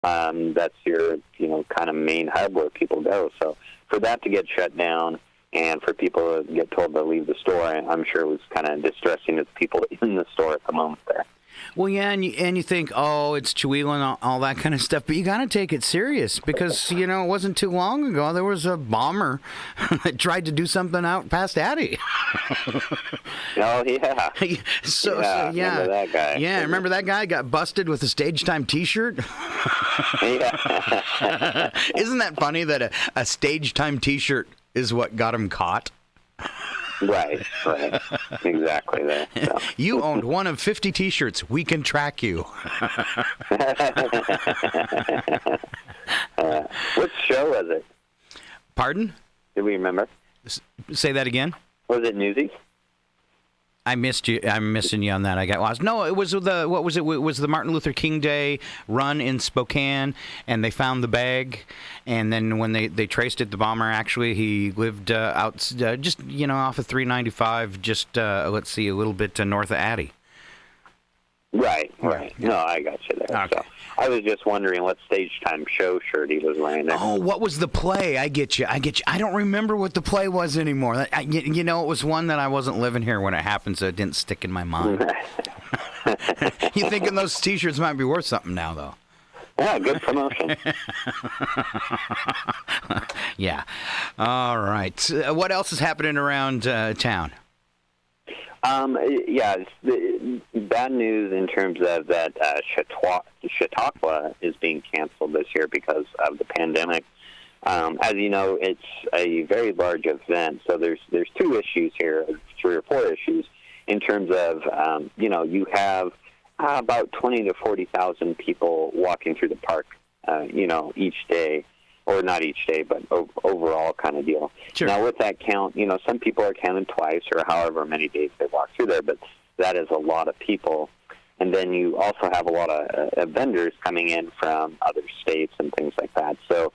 That's your, kind of main hub where people go. So for that to get shut down and for people to get told to leave the store, I'm sure it was kind of distressing to the people in the store at the moment there. Well, yeah, and you think, oh, it's Chihuahua and all that kind of stuff, but you got to take it serious because, it wasn't too long ago there was a bomber that tried to do something out past Addie. Oh, yeah. Yeah. Remember that guy. Yeah, remember that guy got busted with a Stage Time T-shirt? Yeah. Isn't that funny that a Stage Time T-shirt is what got him caught? Right. Exactly that. So. You owned one of 50 T-shirts. We can track you. What show was it? Pardon? Do we remember? Say that again. Was it Newsies? I missed you. I'm missing you on that. I got lost. No, it was what was it? It was the Martin Luther King Day run in Spokane, and they found the bag. And then when they traced it, the bomber he lived out just off of 395, just let's see, a little bit north of Addie. Right. No, I got you there. Okay. So I was just wondering what Stage Time show shirt he was wearing there. Oh, what was the play? I get you. I don't remember what the play was anymore. It was one that I wasn't living here when it happened, so it didn't stick in my mind. You thinking those T-shirts might be worth something now, though? Yeah, good promotion. Yeah. All right. What else is happening around town? It's bad news in terms of that Chautauqua is being canceled this year because of the pandemic. As you know, it's a very large event, so there's two issues here, 3 or 4 issues, in terms of, you have about 20 to 40,000 people walking through the park, each day. Or not each day, but overall kind of deal. Sure. Now, with that count, some people are counted twice or however many days they walk through there, but that is a lot of people. And then you also have a lot of vendors coming in from other states and things like that. So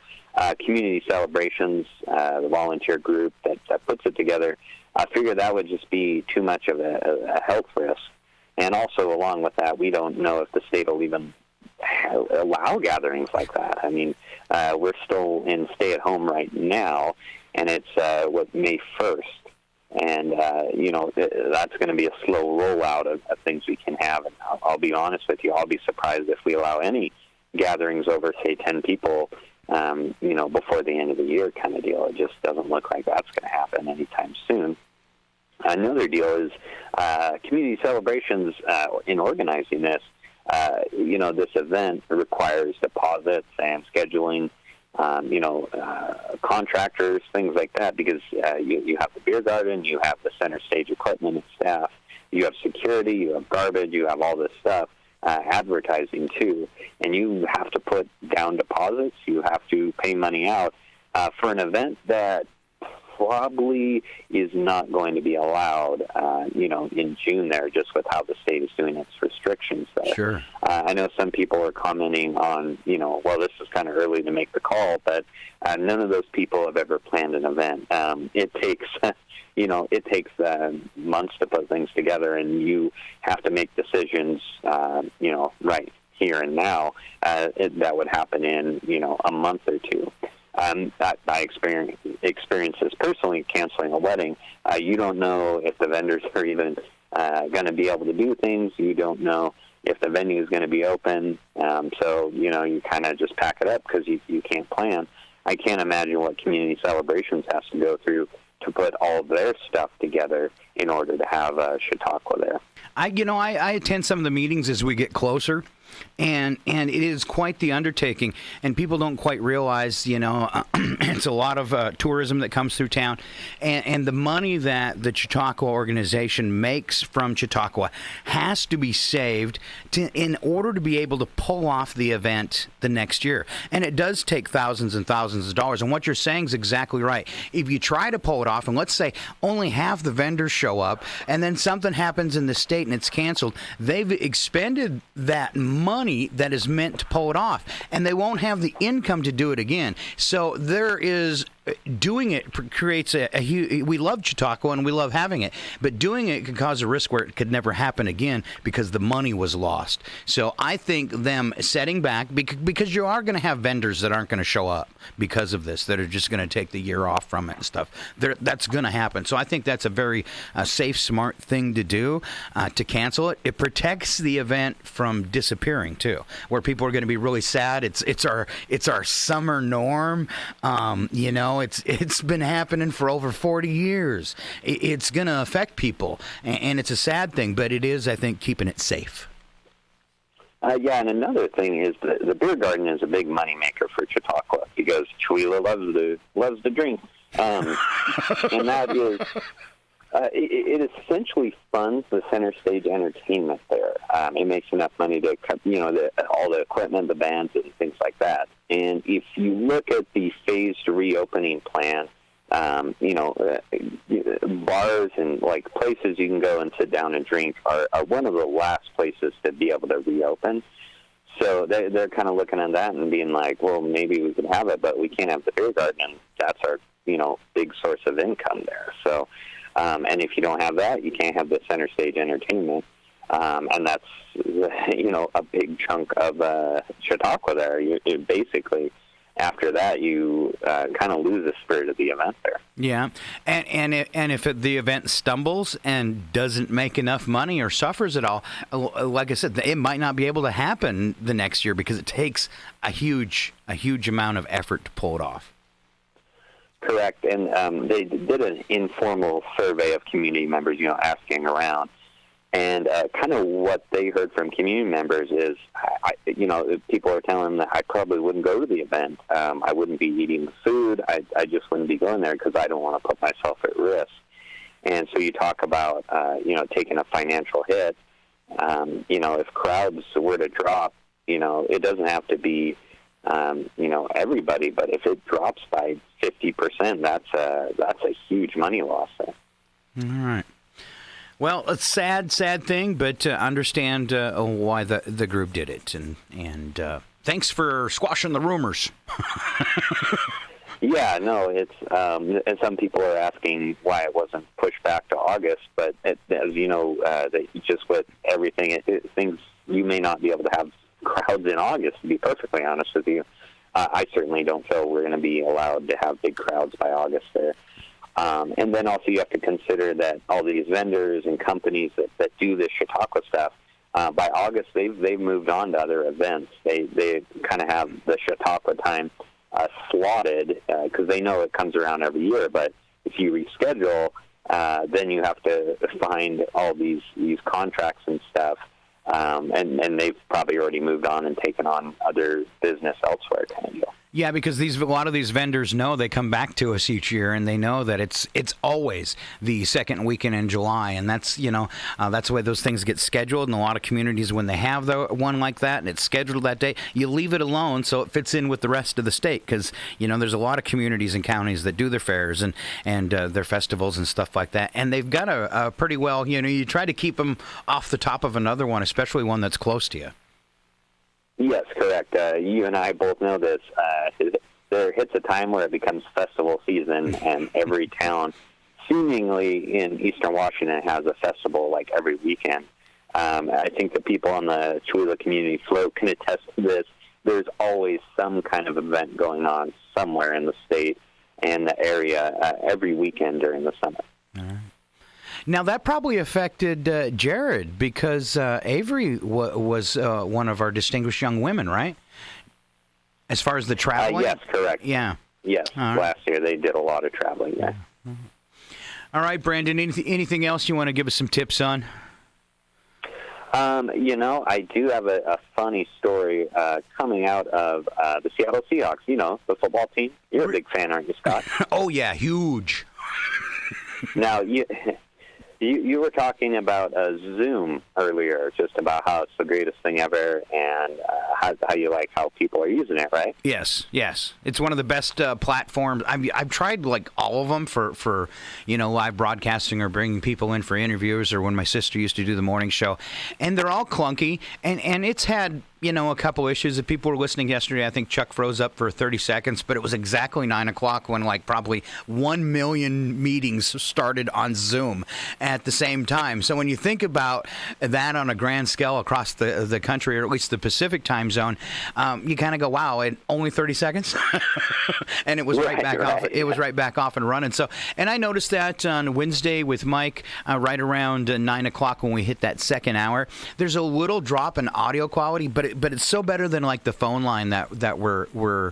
Community Celebrations, the volunteer group that puts it together, I figure that would just be too much of a health risk. And also, along with that, we don't know if the state will even allow gatherings like that. I mean, we're still in stay-at-home right now, and it's May 1st, and that's going to be a slow rollout of things we can have. And I'll be honest with you, I'll be surprised if we allow any gatherings over, say, 10 people, before the end of the year, kind of deal. It just doesn't look like that's going to happen anytime soon. Another deal is Community Celebrations in organizing this. This event requires deposits and scheduling, contractors, things like that, because you have the beer garden, you have the center stage equipment and staff, you have security, you have garbage, you have all this stuff, advertising too, and you have to put down deposits, you have to pay money out for an event that probably is not going to be allowed, in June there, just with how the state is doing its restrictions there. Sure. I know some people are commenting on, this is kind of early to make the call, but none of those people have ever planned an event. It takes, months to put things together, and you have to make decisions, right here and now. That would happen in, a month or two. I experienced this personally, canceling a wedding. You don't know if the vendors are even going to be able to do things. You don't know if the venue is going to be open. So, you kind of just pack it up because you can't plan. I can't imagine what Community Celebrations has to go through to put all of their stuff together in order to have Chautauqua there. I attend some of the meetings as we get closer, and it is quite the undertaking, and people don't quite realize, it's a lot of tourism that comes through town, and the money that the Chautauqua organization makes from Chautauqua has to be saved in order to be able to pull off the event the next year, and it does take thousands and thousands of dollars, and what you're saying is exactly right. If you try to pull it off, and let's say only half the vendors show up, and then something happens in the state and it's canceled, they've expended that money that is meant to pull it off, and they won't have the income to do it again. So there is doing it creates a huge. We love Chautauqua and we love having it, but doing it could cause a risk where it could never happen again because the money was lost. So I think them setting back, because you are going to have vendors that aren't going to show up because of this, that are just going to take the year off from it and stuff. That's going to happen. So I think that's a very safe, smart thing to do, to cancel it. It protects the event from disappearing too, where people are going to be really sad. It's our summer norm. It's been happening for over 40 years. It's going to affect people, and it's a sad thing, but it is, I think, keeping it safe. Yeah, and another thing is the beer garden is a big moneymaker for Chautauqua because Chewelah loves to drink, and that is it essentially funds the center stage entertainment there. It makes enough money to all the equipment, the bands, and things like that. And if you look at the phased reopening plan, bars and like places you can go and sit down and drink are one of the last places to be able to reopen. So they're kind of looking at that and being like, well, maybe we can have it, but we can't have the beer garden, and that's our big source of income there. So, and if you don't have that, you can't have the center stage entertainment, and that's a big chunk of Chautauqua there. You basically, after that, you kind of lose the spirit of the event there. Yeah, and if the event stumbles and doesn't make enough money or suffers at all, like I said, it might not be able to happen the next year because it takes a huge amount of effort to pull it off. Correct, and they did an informal survey of community members, asking around. And kind of what they heard from community members is, people are telling them that I probably wouldn't go to the event. I wouldn't be eating the food. I just wouldn't be going there because I don't want to put myself at risk. And so you talk about, taking a financial hit. If crowds were to drop, it doesn't have to be, everybody, but if it drops by 50%, that's a huge money loss there. All right. Well, a sad thing, but understand why the group did it, and thanks for squashing the rumors. Yeah, no, it's and some people are asking why it wasn't pushed back to August, but as you know, just with everything, things you may not be able to have crowds in August. To be perfectly honest with you, I certainly don't feel we're going to be allowed to have big crowds by August there. And then also you have to consider that all these vendors and companies that do this Chautauqua stuff, by August they've moved on to other events. They kind of have the Chautauqua time slotted because they know it comes around every year. But if you reschedule, then you have to find all these contracts and stuff. And they've probably already moved on and taken on other business elsewhere kind of deal. Yeah, because a lot of these vendors know they come back to us each year, and they know that it's always the second weekend in July, and that's that's the way those things get scheduled. And a lot of communities, when they have one like that and it's scheduled that day, you leave it alone so it fits in with the rest of the state. Because there's a lot of communities and counties that do their fairs and their festivals and stuff like that, and they've got a pretty well. You try to keep them off the top of another one, especially one that's close to you. Yes, correct. You and I both know this. There hits a time where it becomes festival season, and every town, seemingly in eastern Washington, has a festival like every weekend. I think the people on the Chewelah Community Float can attest to this. There's always some kind of event going on somewhere in the state and the area every weekend during the summer. All right. Now, that probably affected Jared because Avery was one of our distinguished young women, right? As far as the traveling? Yes, correct. Yeah. Yes, right. Last year they did a lot of traveling, yeah. All right, Brandon, anything else you want to give us some tips on? I do have a funny story coming out of the Seattle Seahawks, the football team. You're a big fan, aren't you, Scott? Oh, yeah, huge. Now, you were talking about Zoom earlier, just about how it's the greatest thing ever, and how you like how people are using it, right? Yes. It's one of the best platforms. I've tried like all of them for live broadcasting or bringing people in for interviews, or when my sister used to do the morning show, and they're all clunky, and it's had a couple issues. If people were listening yesterday, I think Chuck froze up for 30 seconds, but it was exactly 9 o'clock when probably 1 million meetings started on Zoom at the same time. So when you think about that on a grand scale across the country, or at least the Pacific time zone, you kind of go, wow, in only 30 seconds? And it was right back off. It was right back off and running. So, and I noticed that on Wednesday with Mike, right around 9 o'clock when we hit that second hour, there's a little drop in audio quality, but it's so better than the phone line that we're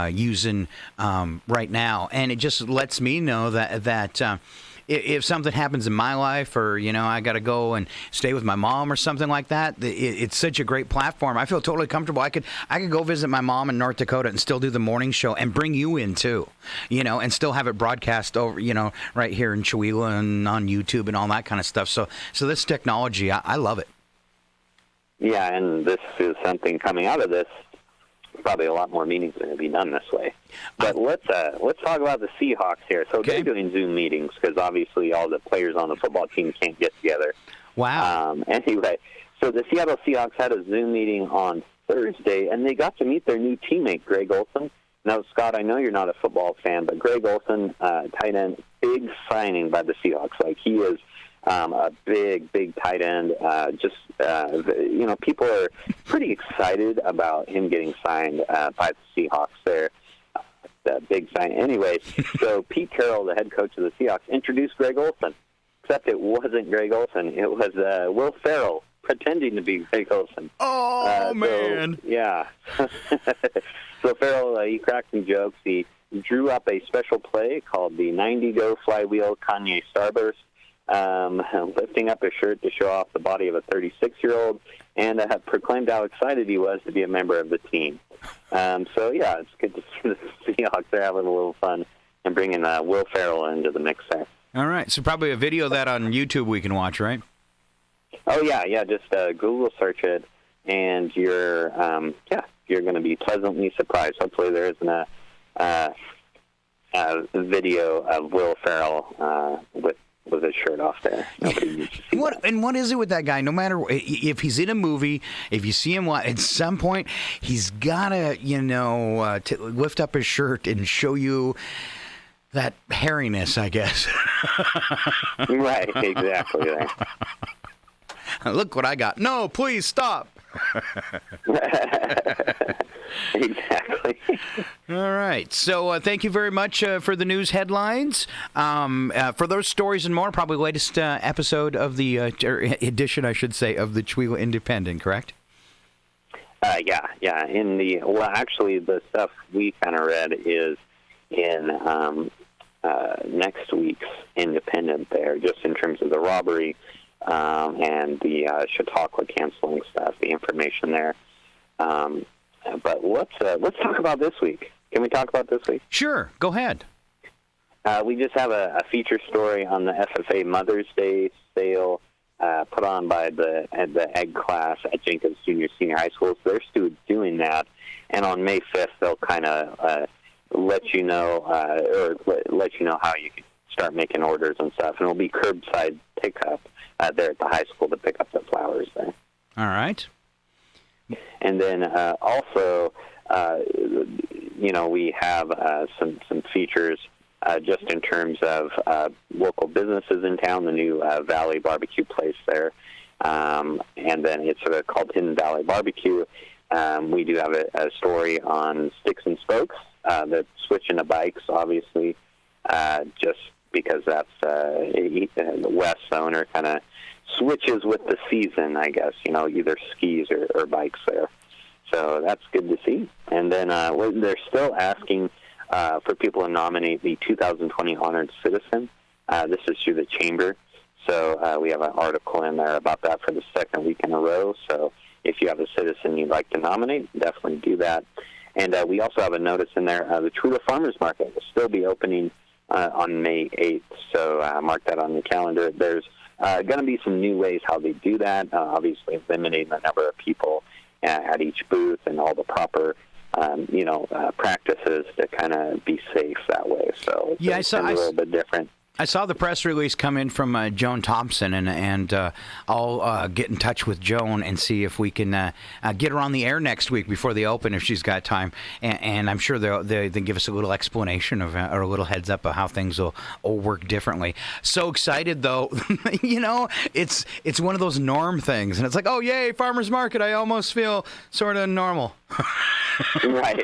using right now, and it just lets me know that if something happens in my life, or I got to go and stay with my mom or something like that, it's such a great platform. I feel totally comfortable. I could go visit my mom in North Dakota and still do the morning show and bring you in too, and still have it broadcast over, right here in Chihuahua and on YouTube and all that kind of stuff. So this technology, I love it. Yeah, and this is something coming out of this. Probably a lot more meetings are going to be done this way. But let's talk about the Seahawks here. So they're doing Zoom meetings because obviously all the players on the football team can't get together. Wow. Anyway, so the Seattle Seahawks had a Zoom meeting on Thursday, and they got to meet their new teammate, Greg Olsen. Now, Scott, I know you're not a football fan, but Greg Olsen, tight end, big signing by the Seahawks. He is a big tight end. People are pretty excited about him getting signed by the Seahawks there. That big sign. Anyways, so Pete Carroll, the head coach of the Seahawks, introduced Greg Olsen, except it wasn't Greg Olsen. It was Will Ferrell pretending to be Greg Olsen. Oh, man. So, yeah. So Ferrell, he cracked some jokes. He drew up a special play called the 90-Go Flywheel Kanye Starburst, lifting up his shirt to show off the body of a 36-year-old, and proclaimed how excited he was to be a member of the team. It's good to see the Seahawks. They're having a little fun and bringing Will Ferrell into the mix there. All right, so probably a video of that on YouTube we can watch, right? Oh, yeah, just Google search it, and you're going to be pleasantly surprised. Hopefully there isn't a video of Will Ferrell with his shirt off there. Nobody needs to see that. And what is it with that guy? No matter if he's in a movie, if you see him at some point, he's gotta lift up his shirt and show you that hairiness, I guess. Right, exactly. Look what I got. No, please stop. Exactly. All right. So thank you very much for the news headlines. For those stories and more, probably the latest episode of the edition, I should say, of the Chihuahua Independent, correct? Yeah. Actually, the stuff we kind of read is in next week's Independent there, just in terms of the robbery and the Chautauqua canceling stuff, the information there. But let's talk about this week. Can we talk about this week? Sure. Go ahead. We just have a feature story on the FFA Mother's Day sale put on by the egg class at Jenkins Junior Senior High School. So they're still doing that, and on May 5th they'll kind of let you know how you can start making orders and stuff, and it'll be curbside pickup there at the high school to pick up the flowers there. All right. And then also, we have some features just in terms of local businesses in town, the new Valley Barbecue place there. And then it's called Hidden Valley Barbecue. We do have a story on Sticks and Spokes that's switching to bikes, obviously, just because that's the West owner kind of switches with the season, I guess, either skis or bikes there. So that's good to see. And then they're still asking for people to nominate the 2020 Honored Citizen. This is through the Chamber. So we have an article in there about that for the second week in a row. So if you have a citizen you'd like to nominate, definitely do that. And we also have a notice in there. The Truda Farmers Market will still be opening on May 8th. So mark that on the calendar. There's going to be some new ways how they do that, obviously limiting the number of people at each booth and all the proper, practices to kind of be safe that way. So it's a little bit different. I saw the press release come in from Joan Thompson, and I'll get in touch with Joan and see if we can get her on the air next week before they open, if she's got time. And I'm sure they'll give us a little explanation of, or a little heads up of how things will work differently. So excited, though. It's one of those norm things, and it's like, oh, yay, farmer's market. I almost feel sort of normal. Right,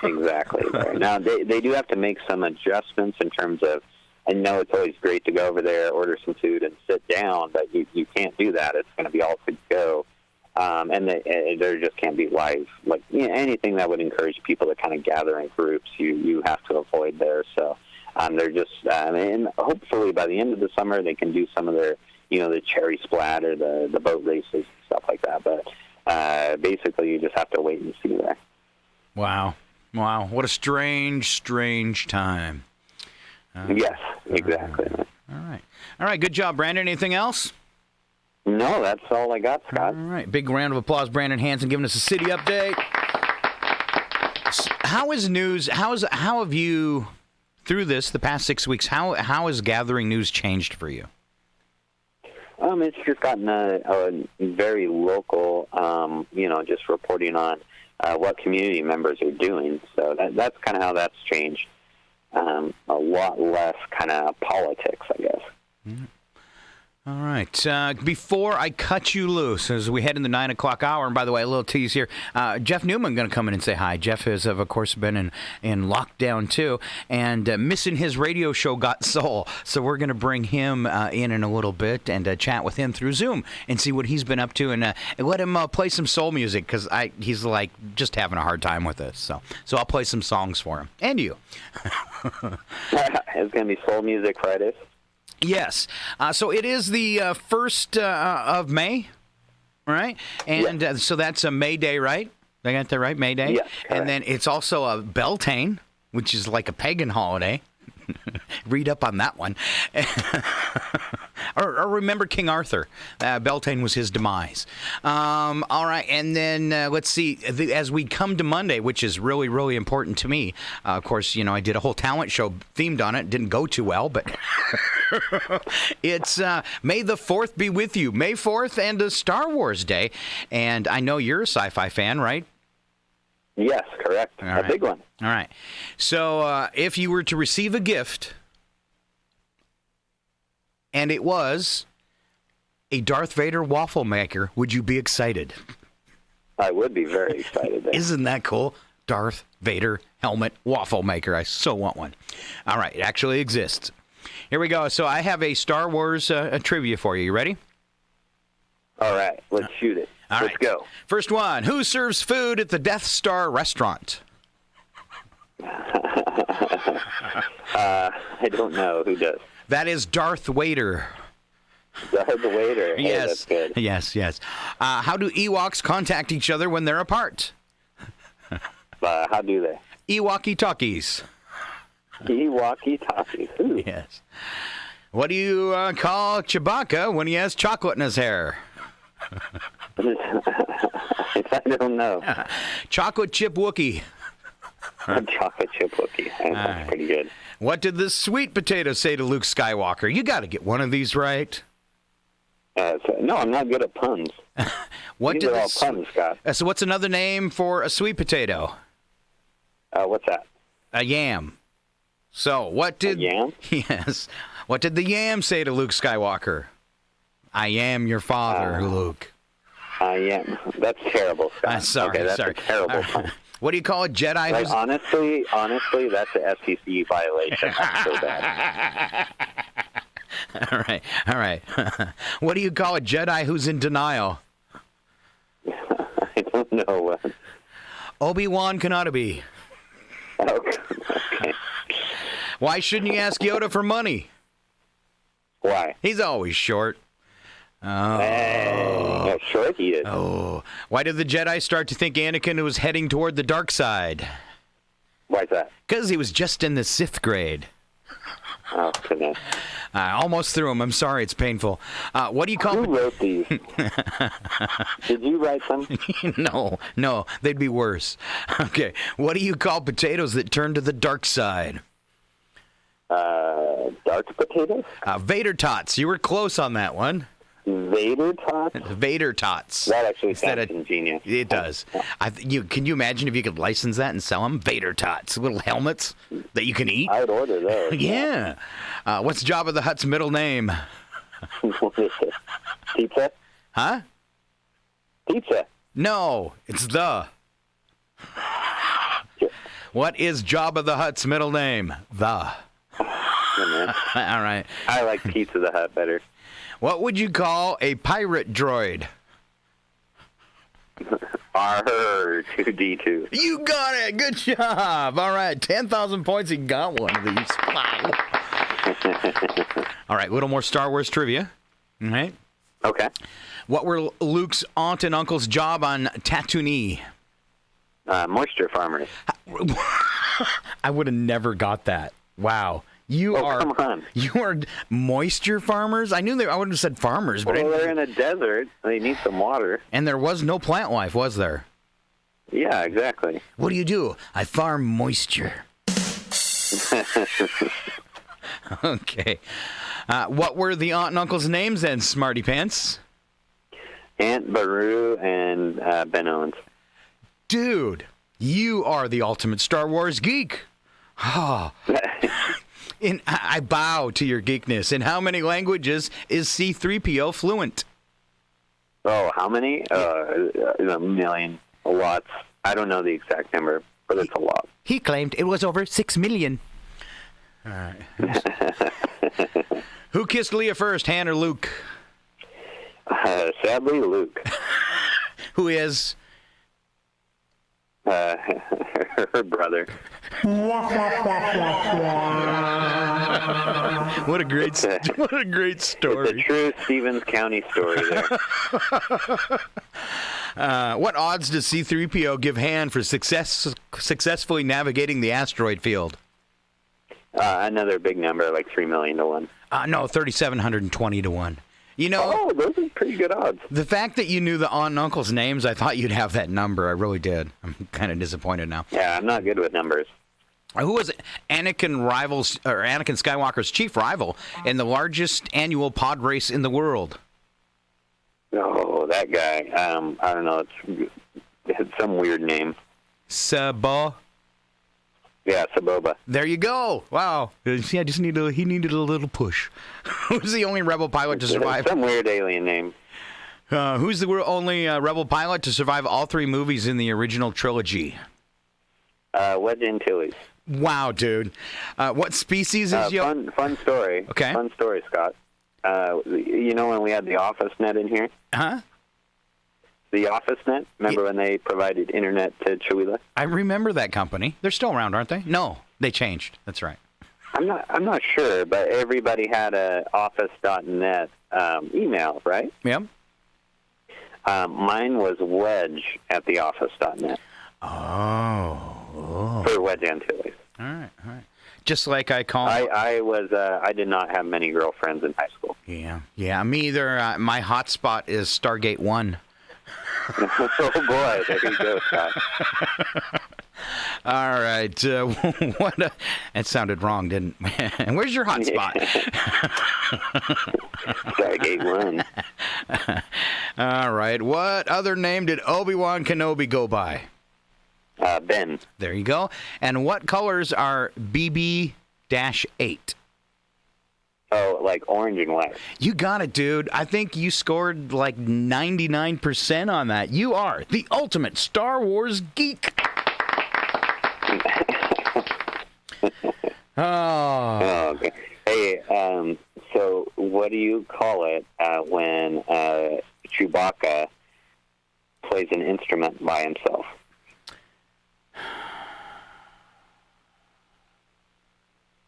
exactly. Now, they do have to make some adjustments in terms of, I know it's always great to go over there, order some food, and sit down, but you can't do that. It's going to be all to go. And there just can't be live, anything that would encourage people to kind of gather in groups, you have to avoid there. So they're just, and hopefully by the end of the summer, they can do some of their, the cherry splat or the boat races and stuff like that. But basically, you just have to wait and see there. Wow. What a strange time. Yes, exactly. All right. Good job, Brandon. Anything else? No, that's all I got, Scott. All right. Big round of applause, Brandon Hanson, giving us a city update. How is news? How have you, through the past 6 weeks? How has gathering news changed for you? It's just gotten a very local, just reporting on what community members are doing. So that's kind of how that's changed. A lot less kind of politics, I guess. Mm. All right. Before I cut you loose, as we head in the 9 o'clock hour, and by the way, a little tease here, Jeff Newman going to come in and say hi. Jeff has, of course, been in lockdown, too, and missing his radio show, Got Soul. So we're going to bring him in a little bit and chat with him through Zoom and see what he's been up to, and let him play some soul music, because he's just having a hard time with this. So I'll play some songs for him. And you. It's going to be Soul Music Fridays. Yes. So it is the 1st of May, right? And so that's a May Day, right? I got that right? May Day? Yes, correct. And then it's also a Beltane, which is like a pagan holiday. Read up on that one. or remember King Arthur. Beltane was his demise. All right, and then let's see. As we come to Monday, which is really, really important to me. Of course, I did a whole talent show themed on it. Didn't go too well, but it's May the 4th be with you. May 4th and a Star Wars Day. And I know you're a sci-fi fan, right? Yes, correct. A big one. All right. So if you were to receive a gift, and it was a Darth Vader waffle maker, would you be excited? I would be very excited. Isn't that cool? Darth Vader helmet waffle maker. I so want one. All right. It actually exists. Here we go. So I have a Star Wars trivia for you. You ready? All right. Let's shoot it. Let's go. First one. Who serves food at the Death Star restaurant? I don't know. Who does? That is Darth Vader. Darth Vader. Hey, Yes. That's good. Yes. How do Ewoks contact each other when they're apart? How do they? Ewokey-talkies. Ewokey-talkies. Yes. What do you call Chewbacca when he has chocolate in his hair? I don't know. Chocolate chip Wookiee. Chocolate chip Wookiee. That's pretty good. What did the sweet potato say to Luke Skywalker? You got to get one of these right. No, I'm not good at puns. These are all puns, Scott. So what's another name for a sweet potato? What's that? A yam. So what did... A yam? Yes. What did the yam say to Luke Skywalker? I am your father, Luke. I am. That's terrible, Scott. Sorry, okay, that's sorry. a terrible pun. What do you call a Jedi? Like, honestly, that's an FCC violation. That's so bad. All right. What do you call a Jedi who's in denial? I don't know. Obi-Wan Kenobi. Okay. Why shouldn't you ask Yoda for money? Why? He's always short. Oh. Hey, short he is. Oh. Why did the Jedi start to think Anakin was heading toward the dark side? Why's that? Because he was just in the 6th grade. Oh, goodness. I almost threw him. I'm sorry. It's painful. What do you call... Who wrote these? Did you write them? No. They'd be worse. Okay. What do you call potatoes that turn to the dark side? Dark potatoes? Vader tots. You were close on that one. Vader tots? Vader tots. That actually sounds ingenious. It does. Can you imagine if you could license that and sell them? Vader tots, little helmets that you can eat. I'd order those. Yeah. What's Jabba the Hutt's middle name? Pizza? Huh? Pizza. No, it's the. What is Jabba the Hutt's middle name? The. Yeah, All right. I like Pizza the Hut better. What would you call a pirate droid? R2D2. You got it. Good job. All right. 10,000 points. You got one of these. Wow. All right. A little more Star Wars trivia. All right. Okay. What were Luke's aunt and uncle's job on Tatooine? Moisture farmers. I would have never got that. Wow. You are moisture farmers? I knew I would have said farmers, but they're in a desert. They need some water. And there was no plant life, was there? Yeah, exactly. What do? I farm moisture. Okay. What were the aunt and uncle's names then, Smarty Pants? Aunt Beru and Ben Owens. Dude, you are the ultimate Star Wars geek. Oh. I bow to your geekness. In how many languages is C-3PO fluent? Oh, how many? A million. Lots. I don't know the exact number, but it's a lot. He claimed it was over 6 million. All right. Who kissed Leia first, Han or Luke? Sadly, Luke. Who is? Her brother. What a great story. It's a true Stevens County story there. What odds does C-3PO give Han for successfully navigating the asteroid field? Another big number, like 3 million to 1. No, 3,720 to 1. You know, those are pretty good odds. The fact that you knew the aunt and uncle's names, I thought you'd have that number. I really did. I'm kind of disappointed now. Yeah, I'm not good with numbers. Who was Anakin Skywalker's chief rival in the largest annual pod race in the world? Oh, that guy. I don't know. It's some weird name. Sabo. Yeah, Saboba. There you go. Wow. See, he needed a little push. Who's the only rebel pilot to survive? Some weird alien name. Who's the only rebel pilot to survive all 3 movies in the original trilogy? Wedge Antilles. Wow, dude. What species is fun story. Okay. Fun story, Scott. You know when we had the office net in here? Huh? The office net? Remember when they provided internet to Chihuahua? I remember that company. They're still around, aren't they? No, they changed. That's right. I'm not sure, but everybody had a office.net email, right? Yep. Mine was Wedge at the office.net. Oh. For Wedge Antilles. All right. Just like I call. I did not have many girlfriends in high school. Yeah. Me either. My hotspot is Stargate 1. Oh boy, there you go, Scott. All right. That sounded wrong, didn't it? And where's your hotspot? Stargate 1. All right. What other name did Obi-Wan Kenobi go by? Ben. There you go. And what colors are BB-8? Oh, like orange and white. You got it, dude. I think you scored like 99% on that. You are the ultimate Star Wars geek. Oh, okay. Hey, so what do you call it when Chewbacca plays an instrument by himself?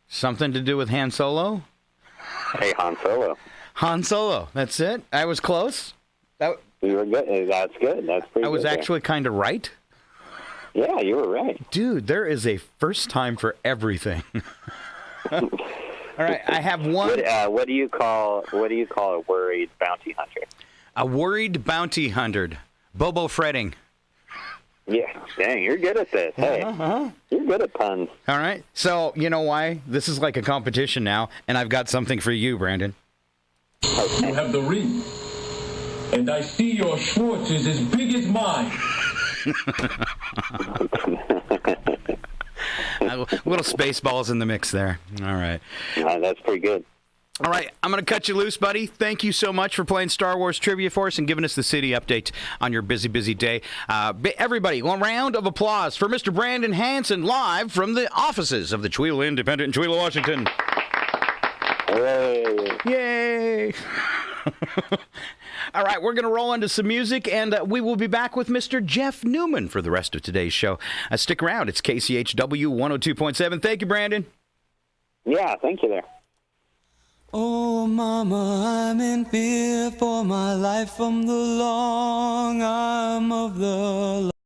Something to do with Han Solo? Hey, Han Solo. Han Solo. That's it? I was close? You were good. That's good. That's pretty good. I was actually kind of right? Yeah, you were right. Dude, there is a first time for everything. All right, I have one. What do you call a worried bounty hunter? A worried bounty hunter. Bobo fretting. Yeah, dang, you're good at this. Hey, you're good at puns. All right. So, you know why? This is like a competition now, and I've got something for you, Brandon. You have the ring, and I see your Schwartz is as big as mine. Little Spaceballs in the mix there. All right. That's pretty good. All right, I'm going to cut you loose, buddy. Thank you so much for playing Star Wars Trivia for us and giving us the city update on your busy, busy day. Everybody, one round of applause for Mr. Brandon Hanson, live from the offices of the Chewela Independent in Chewela, Washington. Hooray. Yay! All right, we're going to roll into some music, and we will be back with Mr. Jeff Newman for the rest of today's show. Stick around. It's KCHW 102.7. Thank you, Brandon. Yeah, thank you there. Oh, Mama, I'm in fear for my life from the long arm of the